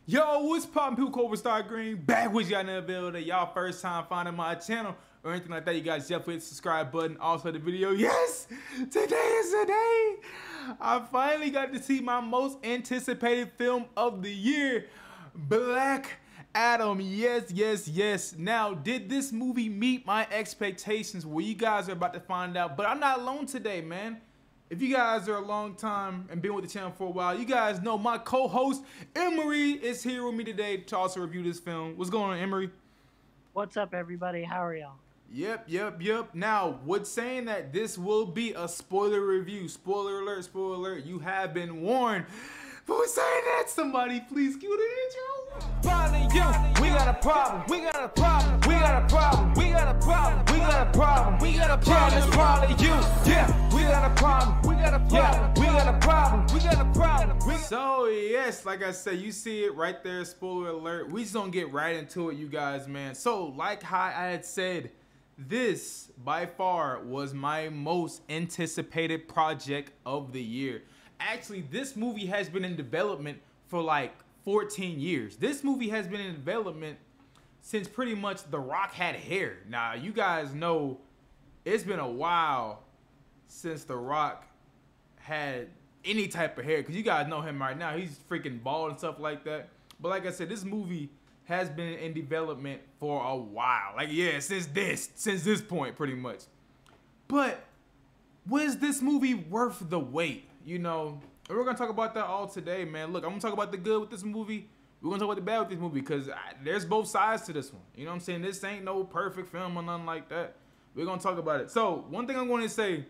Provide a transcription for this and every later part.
Yo, what's poppin', people? Cobra Star Green back with y'all in the building. Y'all first time finding my channel or anything like that, you guys definitely hit the subscribe button. Also the video, yes, today is the day. I finally got to see my most anticipated film of the year, Black Adam. Yes, yes, yes. Now, did this movie meet my expectations? Well, you guys are about to find out, but I'm not alone today, man. If you guys are a long time and been with the channel for a while, you guys know my co-host Emery is here with me today to also review this film. What's going on, Emery? What's up, everybody? How are y'all? Yep. Now, with saying that this will be a spoiler review, spoiler alert, you have been warned. But with saying that, somebody please cue the intro. Finally, you, we got a problem, we got a problem, we got a problem, we got a problem, we got a problem, we got a problem, it's probably you, yeah, we got a problem, we got a problem, we got a problem, we got a problem. So yes, like I said, you see it right there, spoiler alert. We just gonna get right into it, you guys, man. So like how I had said, this by far was my most anticipated project of the year. Actually, this movie has been in development for like 14 years. This movie has been in development since pretty much The Rock had hair. Now, you guys know it's been a while since The Rock had any type of hair, because you guys know him right now. He's freaking bald and stuff like that. But like I said, this movie has been in development for a while. Like, yeah, since this point, pretty much. But was this movie worth the wait? You know, and we're gonna talk about that all today, man. Look, I'm gonna talk about the good with this movie. We're gonna talk about the bad with this movie, because there's both sides to this one. You know what I'm saying? This ain't no perfect film or nothing like that. We're gonna talk about it. So one thing I'm going to say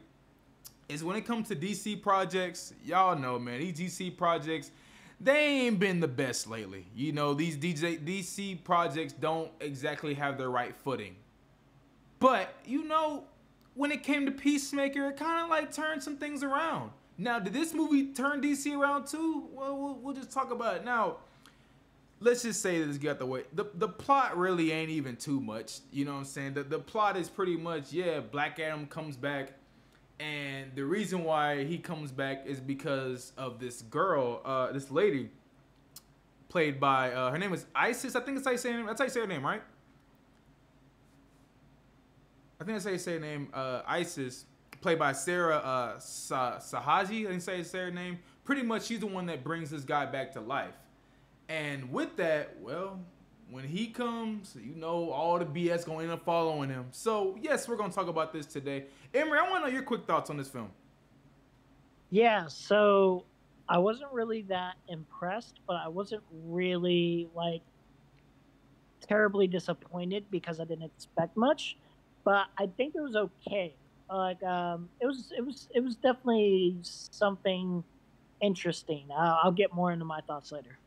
is, when it comes to DC projects, y'all know, man, these DC projects, they ain't been the best lately. You know, these DC projects don't exactly have their right footing. But, you know, when it came to Peacemaker, it kind of like turned some things around. Now, did this movie turn DC around too? Well, we'll just talk about it. Now, let's just say this got the way. The plot really ain't even too much. You know what I'm saying? The plot is pretty much, yeah, Black Adam comes back. And the reason why he comes back is because of this girl, this lady, played by, her name is Isis. I think that's how you say her name. That's how you say her name, right? I think that's how you say her name, Isis, played by Sarah Sahaji. I didn't say her name. Pretty much, she's the one that brings this guy back to life. And with that, well, when he comes, you know, all the BS going to end up following him. So, yes, we're going to talk about this today. Emery, I want to know your quick thoughts on this film. Yeah, so I wasn't really that impressed, but I wasn't really like terribly disappointed because I didn't expect much. But I think it was okay. Like it was definitely something interesting. I'll get more into my thoughts later.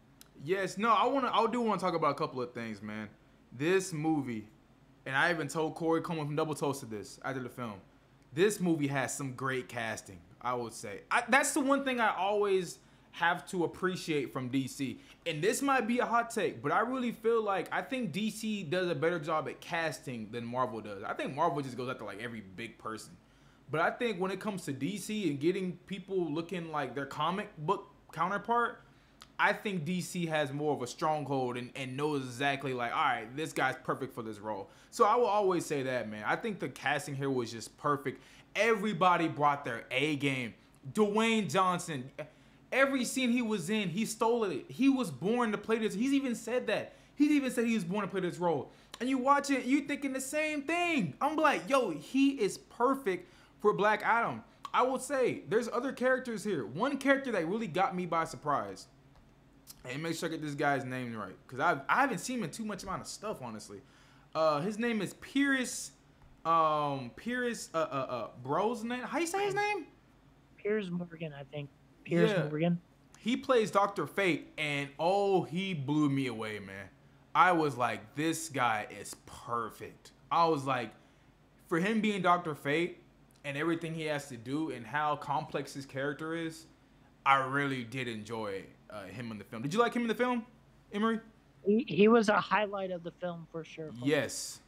Yes, no, I do want to talk about a couple of things, man. This movie, and I even told Corey Coleman from Double Toasted this after the film. This movie has some great casting, I would say. That's the one thing I always have to appreciate from DC. And this might be a hot take, but I really feel like I think DC does a better job at casting than Marvel does. I think Marvel just goes after like every big person. But I think when it comes to DC and getting people looking like their comic book counterpart, I think DC has more of a stronghold and knows exactly like, all right, this guy's perfect for this role. So I will always say that, man. I think the casting here was just perfect. Everybody brought their A game. Dwayne Johnson, every scene he was in, he stole it. He was born to play this. He's even said that. He's even said he was born to play this role. And you watch it, you thinking the same thing. I'm like, yo, he is perfect for Black Adam. I will say, there's other characters here. One character that really got me by surprise. And make sure I get this guy's name right, because I haven't seen him in too much amount of stuff, honestly. His name is Piers Brosnan. How you say his name? Piers Morgan, I think. Piers Morgan. He plays Dr. Fate, and oh, he blew me away, man. I was like, this guy is perfect. I was like, for him being Dr. Fate and everything he has to do and how complex his character is, I really did enjoy him in the film. Did you like him in the film, Emery? He was a highlight of the film for sure. Yes,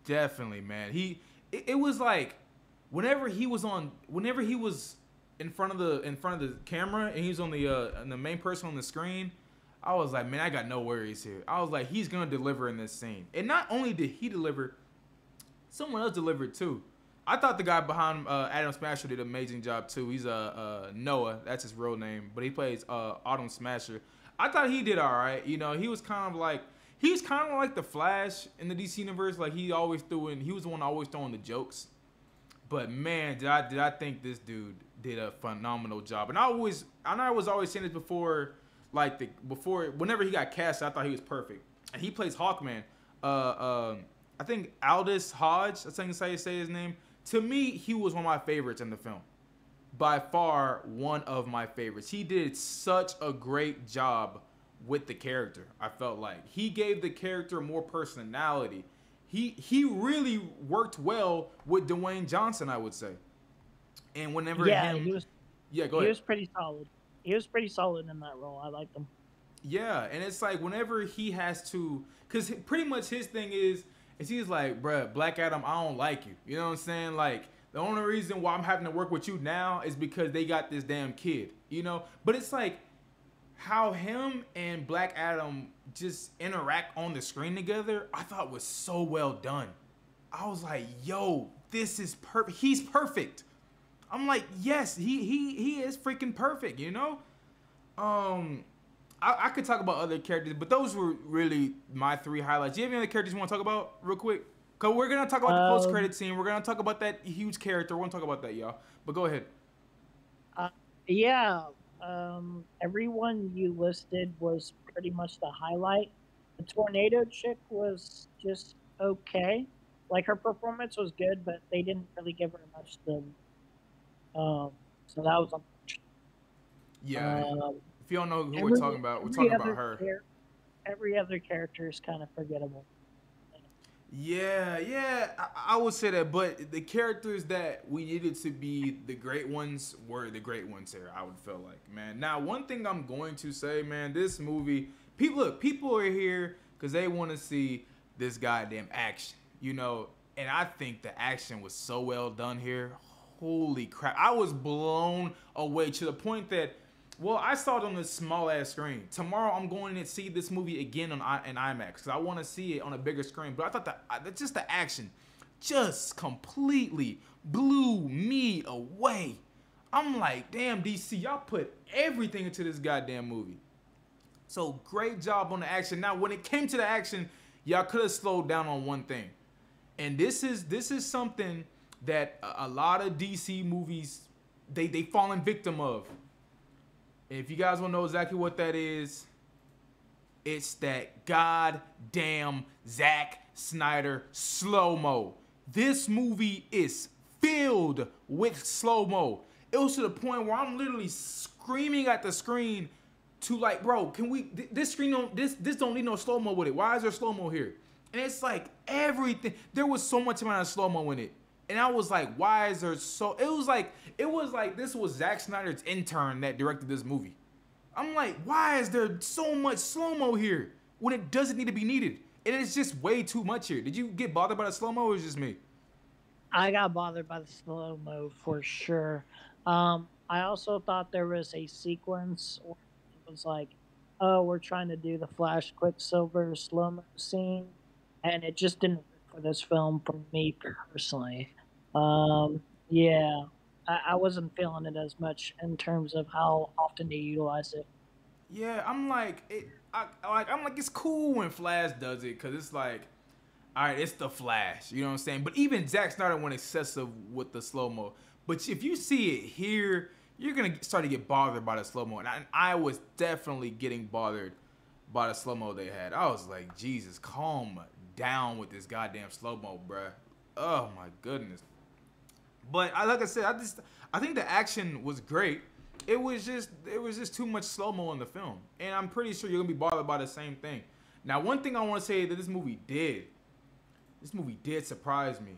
definitely, man. It was like whenever he was in front of the camera and he was on the main person on the screen, I was like, man, I got no worries here. I was like, he's gonna deliver in this scene. And not only did he deliver, someone else delivered too. I thought the guy behind Adam Smasher did an amazing job too. He's Noah, that's his real name, but he plays Autumn Smasher. I thought he did all right. You know, he was kind of like the Flash in the DC universe. Like he was the one always throwing the jokes. But man, did I think this dude did a phenomenal job. And I was always saying this before, whenever he got cast, I thought he was perfect. And he plays Hawkman. I think Aldous Hodge, that's how you say his name. To me, he was one of my favorites in the film. By far, one of my favorites. He did such a great job with the character. I felt like he gave the character more personality. He really worked well with Dwayne Johnson, I would say. And whenever go ahead. He was pretty solid. He was pretty solid in that role. I liked him. Yeah, and it's like whenever he has to, because pretty much his thing is he's like, bruh, Black Adam, I don't like you. You know what I'm saying? Like, the only reason why I'm having to work with you now is because they got this damn kid, you know? But it's like how him and Black Adam just interact on the screen together, I thought was so well done. I was like, yo, this is perfect. He's perfect. I'm like, yes, he is freaking perfect, you know? I could talk about other characters, but those were really my 3 highlights. Do you have any other characters you want to talk about real quick? Because we're going to talk about the post-credit scene. We're going to talk about that huge character. We're going to talk about that, y'all. But go ahead. Everyone you listed was pretty much the highlight. The tornado chick was just okay. Like, her performance was good, but they didn't really give her much to... so that was unfortunate. Yeah. If you don't know who we're talking about, we're talking about her. Every other character is kind of forgettable. Yeah, I would say that, but the characters that we needed to be the great ones were the great ones here, I would feel like, man. Now, one thing I'm going to say, man, this movie, people are here because they want to see this goddamn action, you know, and I think the action was so well done here. Holy crap. I was blown away to the point that, well, I saw it on this small ass screen. Tomorrow I'm going to see this movie again in IMAX because I want to see it on a bigger screen. But I thought that just the action just completely blew me away. I'm like, damn, DC, y'all put everything into this goddamn movie. So great job on the action. Now, when it came to the action, y'all could have slowed down on one thing. And this is something that a lot of DC movies, they fallen victim of. If you guys want to know exactly what that is, it's that goddamn Zack Snyder slow-mo. This movie is filled with slow-mo. It was to the point where I'm literally screaming at the screen to like, bro, can we, this don't need no slow-mo with it. Why is there slow-mo here? And it's like everything, there was so much amount of slow-mo in it. And I was like, why is there so... It was like this was Zack Snyder's intern that directed this movie. I'm like, why is there so much slow-mo here when it doesn't need to be needed? And it's just way too much here. Did you get bothered by the slow-mo or was it just me? I got bothered by the slow-mo for sure. I also thought there was a sequence where it was like, oh, we're trying to do the Flash Quicksilver slow-mo scene. And it just didn't work for this film for me personally. Yeah, I wasn't feeling it as much in terms of how often they utilize it. Yeah, I'm like, it's cool when Flash does it because it's like, all right, it's the Flash, you know what I'm saying? But even Zack Snyder went excessive with the slow-mo. But if you see it here, you're going to start to get bothered by the slow-mo. And I was definitely getting bothered by the slow-mo they had. I was like, Jesus, calm down with this goddamn slow-mo, bruh. Oh, my goodness. But like I said, I think the action was great. It was just too much slow-mo in the film. And I'm pretty sure you're going to be bothered by the same thing. Now, one thing I want to say that this movie did surprise me.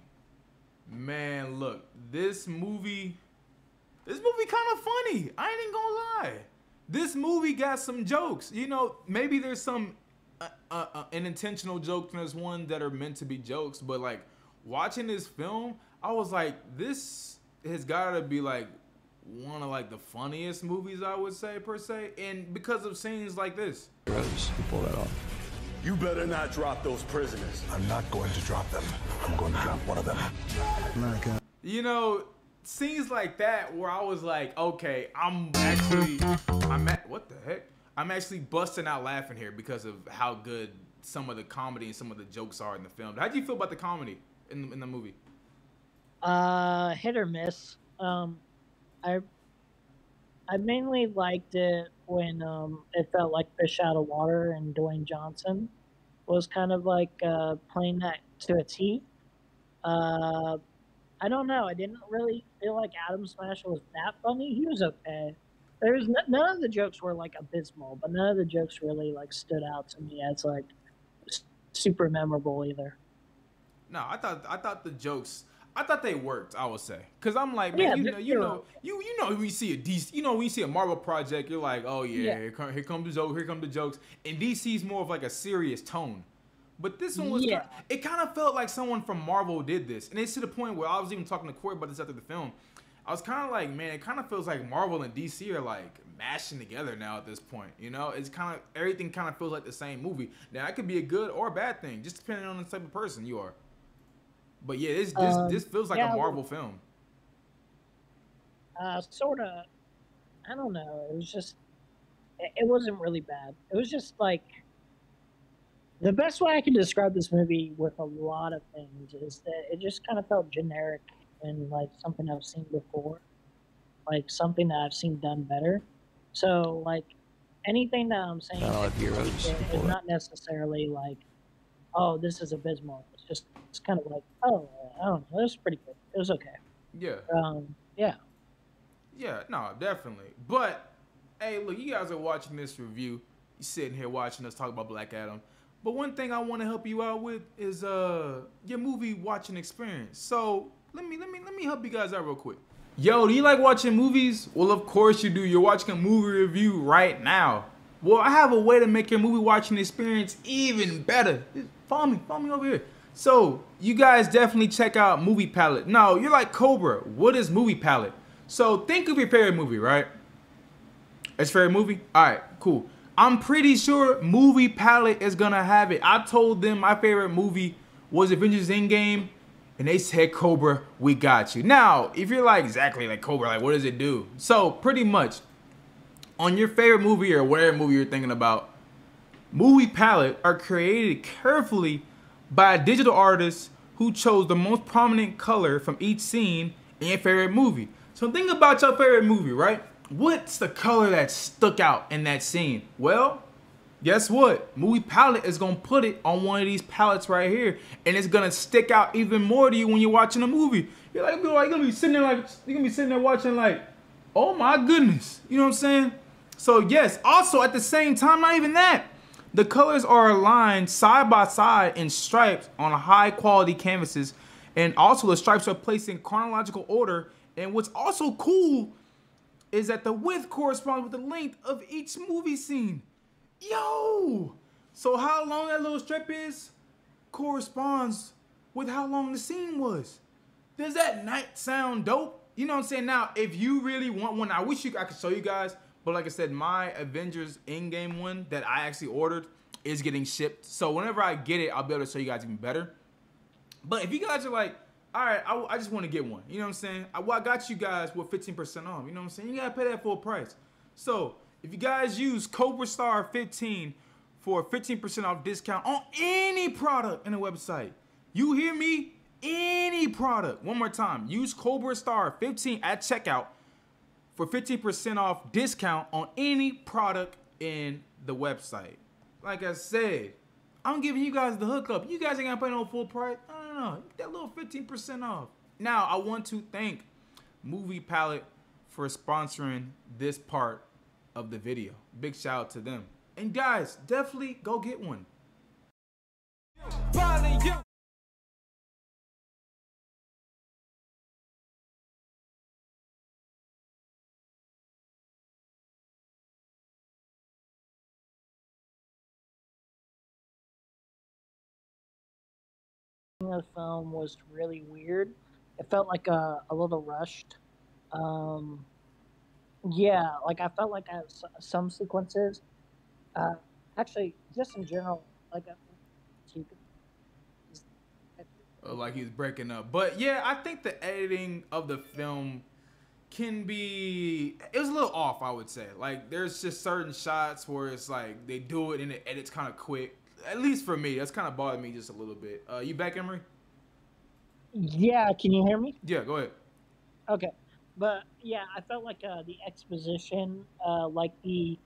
Man, look, this movie kind of funny. I ain't even gonna lie. This movie got some jokes. You know, maybe there's some unintentional jokes and there's one that are meant to be jokes. But like watching this film, I was like, this has got to be like one of like the funniest movies, I would say, per se, and because of scenes like this. Rose, you pull that off. You better not drop those prisoners. I'm not going to drop them. I'm going to drop one of them. America. You know, scenes like that where I was like, okay, I'm what the heck? I'm actually busting out laughing here because of how good some of the comedy and some of the jokes are in the film. How do you feel about the comedy in the movie? Hit or miss. I mainly liked it when it felt like fish out of water, and Dwayne Johnson was kind of like playing that to a T. I don't know. I didn't really feel like Adam Smash was that funny. He was okay. None of the jokes were like abysmal, but none of the jokes really like stood out to me as like super memorable either. No, I thought the jokes, I thought they worked, I would say, because I'm like, man, yeah, you know, when you see a DC, you know, when you see a Marvel project, you're like, oh yeah, Yeah. here come the jokes, and DC's more of like a serious tone, but this one was, Yeah. it kind of felt like someone from Marvel did this, and it's to the point where I was even talking to Corey about this after the film. I was kind of like, man, it kind of feels like Marvel and DC are like mashing together now at this point. You know, it's kind of, everything kind of feels like the same movie. Now, that could be a good or a bad thing, just depending on the type of person you are. But yeah, this feels like yeah, a Marvel film. Sort of. I don't know. It was just. It wasn't really bad. It was just like. The best way I can describe this movie with a lot of things is that it just kind of felt generic and like something I've seen before, like something that I've seen done better. So like anything that I'm saying Battle of Heroes, is not necessarily like, oh, this is abysmal. It's kind of like, oh, I don't know, it was pretty good. It was okay. Yeah. Yeah. Yeah, no, definitely. But, hey, look, you guys are watching this review. You sitting here watching us talk about Black Adam. But one thing I want to help you out with is your movie watching experience. So let me help you guys out real quick. Yo, do you like watching movies? Well, of course you do. You're watching a movie review right now. Well, I have a way to make your movie watching experience even better. Just follow me over here. So you guys definitely check out Movie Palette. Now, you're like, Cobra, what is Movie Palette? So think of your favorite movie, right? It's favorite movie? All right, cool. I'm pretty sure Movie Palette is gonna have it. I told them my favorite movie was Avengers Endgame, and they said, Cobra, we got you. Now, if you're like, exactly like Cobra, like what does it do? So pretty much, on your favorite movie or whatever movie you're thinking about, Movie Palette are created carefully by a digital artist who chose the most prominent color from each scene in your favorite movie. So think about your favorite movie, right? What's the color that stuck out in that scene? Well, guess what? Movie Palette is gonna put it on one of these palettes right here, and it's gonna stick out even more to you when you're watching a movie. You're gonna be sitting there watching like, oh my goodness, you know what I'm saying? So yes, also at the same time, not even that, the colors are aligned side by side in stripes on high quality canvases, and also the stripes are placed in chronological order. And what's also cool is that the width corresponds with the length of each movie scene. Yo! So how long that little strip is corresponds with how long the scene was. Does that not sound dope? You know what I'm saying? Now, if you really want one, I wish I could show you guys, but like I said, my Avengers Endgame one that I actually ordered is getting shipped. So whenever I get it, I'll be able to show you guys even better. But if you guys are like, all right, I just want to get one. You know what I'm saying? I got you guys with 15% off. You know what I'm saying? You got to pay that full price. So if you guys use Cobra Star 15 for a 15% off discount on any product in the website. You hear me? Any product. One more time. Use Cobra Star 15 at checkout for 15% off discount on any product in the website. Like I said, I'm giving you guys the hookup. You guys ain't gonna pay no full price. No, that little 15% off. Now, I want to thank Movie Palette for sponsoring this part of the video. Big shout out to them. And guys, definitely go get one. The film was really weird. It felt like a little rushed. Yeah, like I felt like I have some sequences. Uh, Actually, just in general, like you could Like he was breaking up. But yeah, I think the editing of the film can be, it was a little off, I would say. Like there's just certain shots where it's like they do it and the edit's kind of quick. At least for me, that's kind of bothered me just a little bit. You back, Emery? Yeah, can you hear me? Yeah, go ahead. Okay, but yeah, I felt like the exposition, like the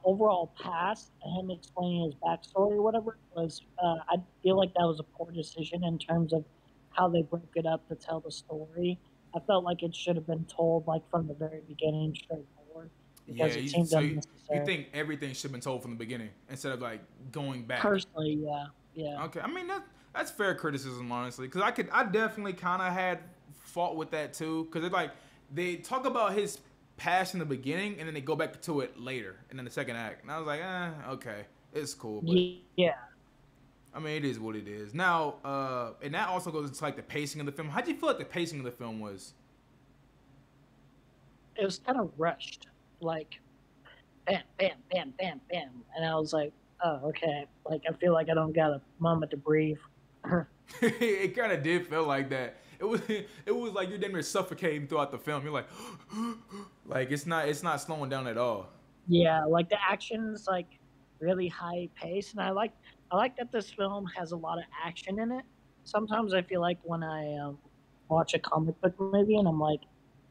overall past, him explaining his backstory or whatever, was I feel like that was a poor decision in terms of how they broke it up to tell the story. I felt like it should have been told like from the very beginning, straightforward, Yeah, because it seemed you unnecessary. think everything should have been told from the beginning instead of like going back. Personally, yeah, yeah, Okay, I mean that's fair criticism, honestly, because I definitely kind of had fault with that too, because like they talk about his past in the beginning and then they go back to it later and then the second act, and I was like, okay, it's cool, but yeah. I mean it is what it is. Now, and that also goes into like the pacing of the film. How do you feel like the pacing of the film was? It was kind of rushed, like bam, bam, bam, bam, bam, and I was like, oh, okay. Like I feel like I don't got a moment to breathe. It kind of did feel like that. It was like you're damn near suffocating throughout the film. You're like, like it's not slowing down at all. Yeah, like the action's like really high pace, and I like that this film has a lot of action in it. Sometimes I feel like when I watch a comic book movie, and I'm like,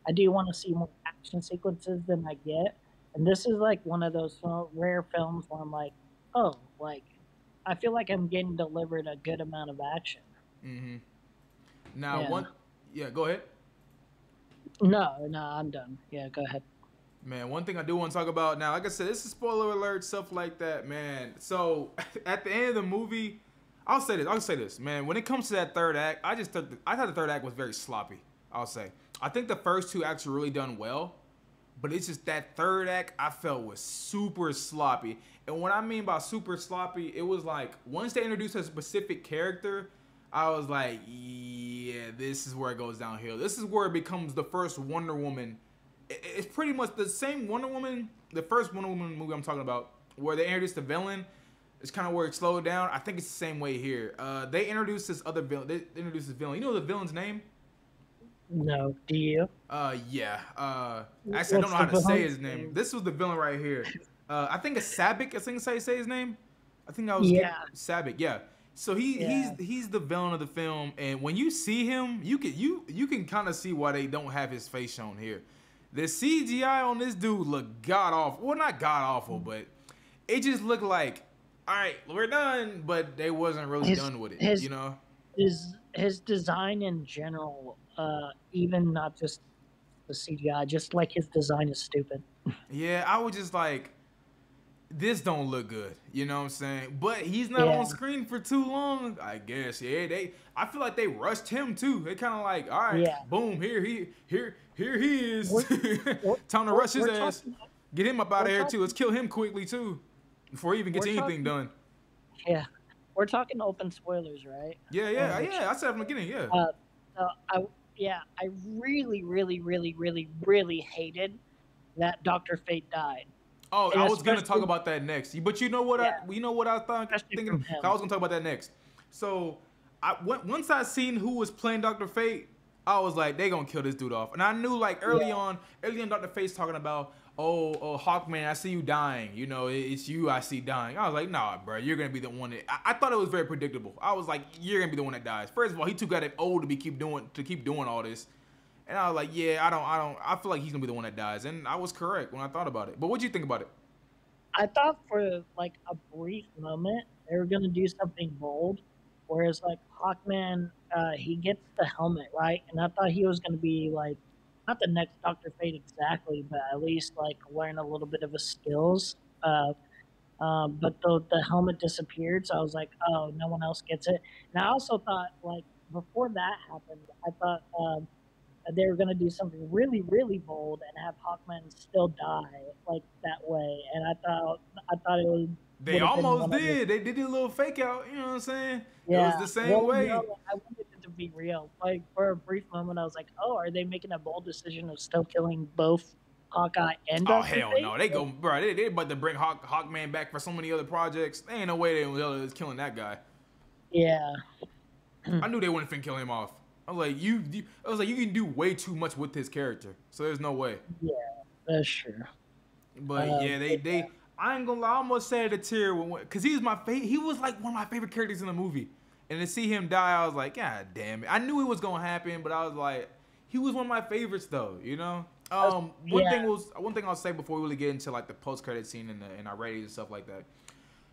I do want to see more action sequences than I get, and this is like one of those rare films where I'm like, oh, like I feel like I'm getting delivered a good amount of action. Hmm. Now Yeah. yeah, go ahead. No, no, I'm done. Yeah, go ahead. Man, one thing I do want to talk about now, like I said, this is spoiler alert, stuff like that, man. So at the end of the movie, I'll say this, man. When it comes to that third act, I thought the third act was very sloppy. I'll say. I think the first two acts were really done well, but it's just that third act I felt was super sloppy. And what I mean by super sloppy, it was like once they introduced a specific character, I was like, yeah, this is where it goes downhill. This is where it becomes the first Wonder Woman. It's pretty much the same Wonder Woman, the first Wonder Woman movie I'm talking about, where they introduced the villain. It's kind of where it slowed down. I think it's the same way here. They introduced this other villain. They introduced this villain. You know the villain's name? No, do you? Yeah. Actually, I What's don't know how the to say villain's his name. name? This was the villain right here. I think it's Sabik. I think say his name. I think I was Yeah. Sabik. Yeah. So Yeah. he's the villain of the film, and when you see him, you can kind of see why they don't have his face shown here. The CGI on this dude looked god awful. Well, not god awful, but it just looked like, all right, we're done, but they wasn't really His done with it. his You know? his design in general, even not just the CGI, just like his design is stupid. Yeah, I was just like, this don't look good. You know what I'm saying? But he's not Yeah. on screen for too long, I guess. Yeah, I feel like they rushed him too. They kind of like, all right, Yeah. boom, here he is. We're- Time to we're- rush his we're ass. talking- Get him up out of we're here too. talking- Let's kill him quickly too, before he even gets We're anything talking- done. Yeah, we're talking open spoilers, right? Yeah. I said from the beginning, yeah. I really, really, really, really, really hated that Dr. Fate died. Oh, and I was gonna talk especially- about that next. But you know what? Yeah. I thought Especially thinking. from him. I was gonna talk about that next. So, once I seen who was playing Dr. Fate, I was like, they gonna kill this dude off. And I knew like early on, Dr. Fate's talking about, oh, Hawkman, I see you dying. You know, it's you I see dying. I was like, nah, bro, you're gonna be the one that. I thought it was very predictable. I was like, you're gonna be the one that dies. First of all, he too got it old to keep doing all this. And I was like, yeah, I feel like he's gonna be the one that dies. And I was correct when I thought about it. But what'd you think about it? I thought for like a brief moment they were gonna do something bold, whereas like Hawkman, he gets the helmet right, and I thought he was gonna be like not the next Doctor Fate exactly, but at least like learn a little bit of his skills. But the helmet disappeared, so I was like, oh, no one else gets it. And I also thought like before that happened, I thought they were gonna do something really, really bold and have Hawkman still die like that way. And I thought it was. They almost did. They did a little fake out. You know what I'm saying? Yeah, It was the same well, way. no, I wanted it to be real. Like for a brief moment, I was like, "Oh, are they making a bold decision of still killing both Hawkeye and Oh Doctor hell Fate. no, they go, bro. They about to bring Hawkman back for so many other projects. There ain't no way they was killing that guy. Yeah. I knew they wouldn't finna kill him off. I was like, you can do way too much with his character, so there's no way. Yeah, that's true. But yeah, they. I ain't gonna lie, I almost shed a tear because he was like one of my favorite characters in the movie, and to see him die, I was like, God damn it. I knew it was gonna happen, but I was like, he was one of my favorites though, you know. One thing I'll say before we really get into like the post-credit scene and our ratings and stuff like that.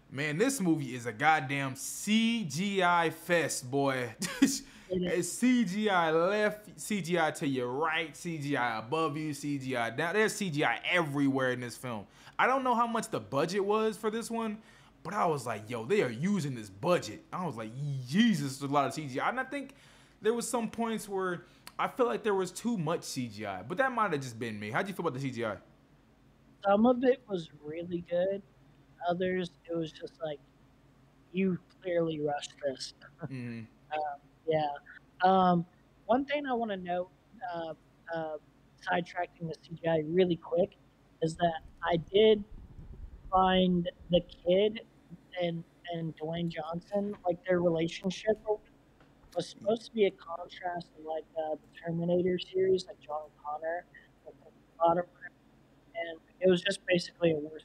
Man, this movie is a goddamn CGI fest, boy. It's CGI left, CGI to your right, CGI above you, CGI down. There's CGI everywhere in this film. I don't know how much the budget was for this one, but I was like, yo, they are using this budget. I was like, Jesus, there's a lot of CGI. And I think there was some points where I feel like there was too much CGI, but that might have just been me. How'd you feel about the CGI? Some of it was really good. Others, it was just like, you clearly rushed this. Mm-hmm. Yeah. One thing I want to note, sidetracking the CGI really quick, is that I did find the kid and Dwayne Johnson, like their relationship was supposed to be a contrast to like the Terminator series, like John Connor, and it was just basically a worse.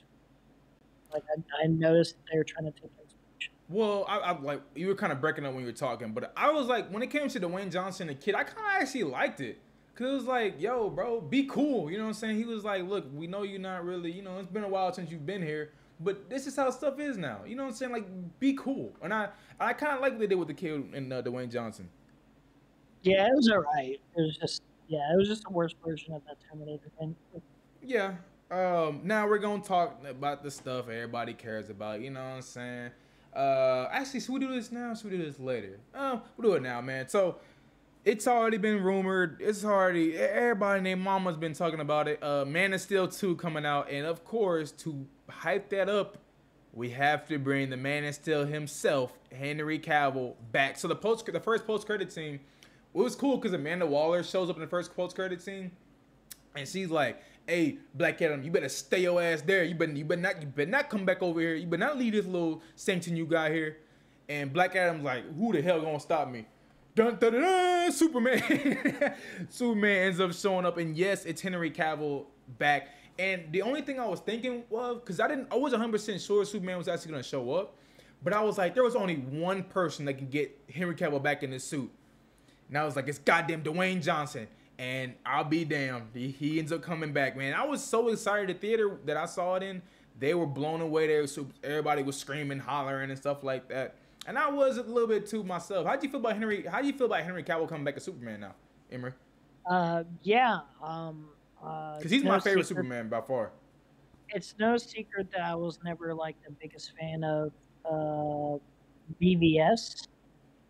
Like I noticed they were trying to take inspiration. Well, I like you were kind of breaking up when you were talking, but I was like, when it came to Dwayne Johnson, the kid, I kind of actually liked it. Cause it was like, yo, bro, be cool. You know what I'm saying? He was like, look, we know you're not really, you know, it's been a while since you've been here, but this is how stuff is now. You know what I'm saying? Like, be cool. And I kind of like what they did with the kid and Dwayne Johnson. Yeah, it was alright. It was just a worse version of that Terminator thing. Yeah. Now we're gonna talk about the stuff everybody cares about. You know what I'm saying? Actually, should we do this now? Or should we do this later? We'll do it now, man. So. It's already been rumored. Everybody named Mama's been talking about it. Man of Steel 2 coming out. And of course, to hype that up, we have to bring the Man of Steel himself, Henry Cavill, back. So the first post-credit scene, it was cool because Amanda Waller shows up in the first post-credit scene. And she's like, hey, Black Adam, you better stay your ass there. You better not come back over here. You better not leave this little sanctum you got here. And Black Adam's like, who the hell gonna stop me? Dun, dun, dun, dun, Superman. Superman ends up showing up, and yes, it's Henry Cavill back. And the only thing I was thinking was, because I wasn't 100% sure Superman was actually gonna show up, but I was like, there was only one person that can get Henry Cavill back in this suit, and I was like, it's goddamn Dwayne Johnson. And I'll be damned, he ends up coming back, man. I was so excited. The theater that I saw it in, they were blown away. Everybody was screaming, hollering, and stuff like that. And I was a little bit too myself. How do you feel about Henry Cavill coming back as Superman now, Emery? Yeah. Because he's my favorite Superman by far. It's no secret that I was never like the biggest fan of BVS,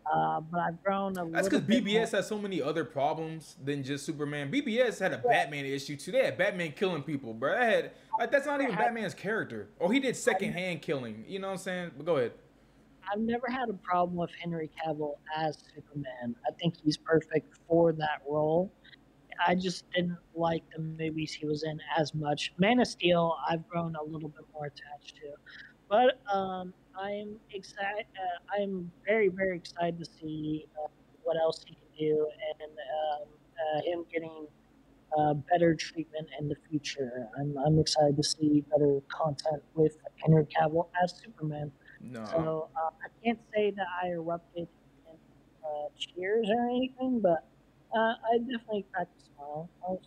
but I've grown a little. That's because BBS has so many other problems than just Superman. BBS had a Batman issue too. They had Batman killing people, bro. That's not even Batman's character. Or he did secondhand killing. You know what I'm saying? But go ahead. I've never had a problem with Henry Cavill as Superman. I think he's perfect for that role. I just didn't like the movies he was in as much. Man of Steel, I've grown a little bit more attached to. But I'm excited. I'm very, very excited to see what else he can do and him getting better treatment in the future. I'm excited to see better content with Henry Cavill as Superman. No. So I can't say that I erupted in cheers or anything, but I definitely cracked a smile. I was,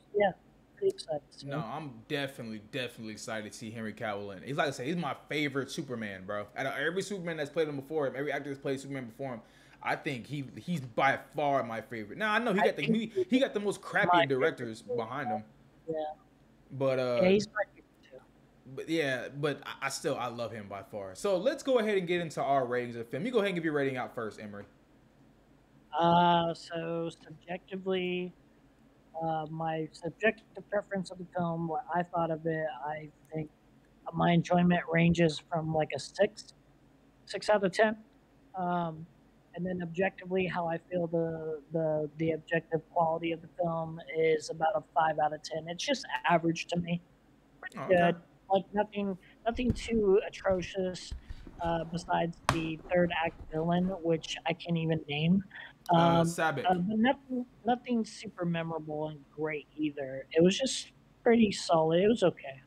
pretty excited to see him. No, I'm definitely excited to see Henry Cavill in. He's like I said, he's my favorite Superman, bro. Out of every Superman that's played him before him, every actor that's played Superman before him, I think he's by far my favorite. Now I know he got the most crappy directors behind him. Yeah. But he's my favorite too. But I love him by far. So let's go ahead and get into our ratings of the film. You go ahead and give your rating out first, Emery. So subjectively, my subjective preference of the film, what I thought of it, I think my enjoyment ranges from like a 6 out of 10. And then objectively, how I feel the objective quality of the film is about a 5 out of 10. It's just average to me. Pretty good. Like nothing too atrocious. Besides the third act villain, which I can't even name. Sabbath. But nothing super memorable and great either. It was just pretty solid. It was okay.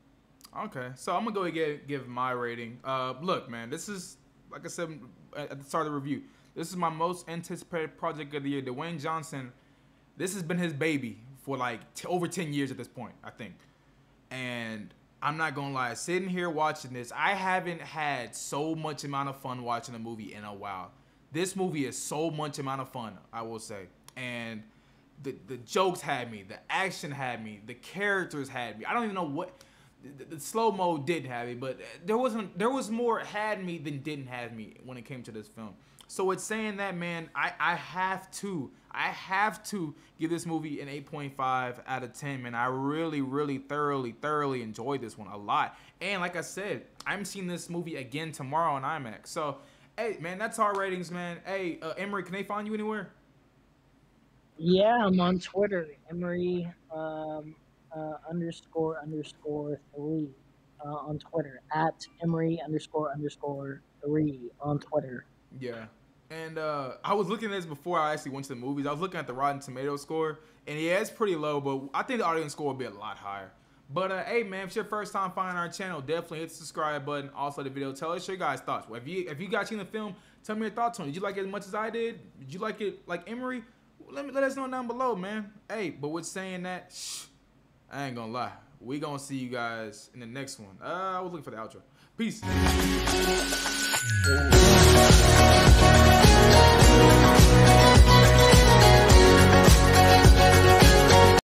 Okay, so I'm gonna go and give my rating. Look, man, this is, like I said at the start of the review, this is my most anticipated project of the year. Dwayne Johnson, this has been his baby for like over 10 years at this point, I think. And I'm not gonna lie, sitting here watching this, I haven't had so much amount of fun watching a movie in a while. This movie is so much amount of fun, I will say. And the jokes had me, the action had me, the characters had me. I don't even know what the slow-mo did have me, but there was more had me than didn't have me when it came to this film. So it's saying that, man, I have to give this movie an 8.5 out of 10, man. I really thoroughly enjoyed this one a lot. And like I said, I'm seeing this movie again tomorrow on IMAX. So, hey, man, that's our ratings, man. Hey, Emery, can they find you anywhere? Yeah, I'm on Twitter, Emery __3 on Twitter, at Emery __3 on Twitter. Yeah. And I was looking at this before I actually went to the movies. I was looking at the Rotten Tomatoes score, and yeah, it's pretty low, but I think the audience score will be a lot higher. But hey, man, if it's your first time finding our channel, definitely hit the subscribe button. Also, the video, tell us your guys' thoughts. If you guys seen the film, tell me your thoughts on it. Did you like it as much as I did? Did you like it like Emery? Let us know down below, man. Hey, but with saying that, I ain't gonna lie. We gonna see you guys in the next one. I was looking for the outro. Peace.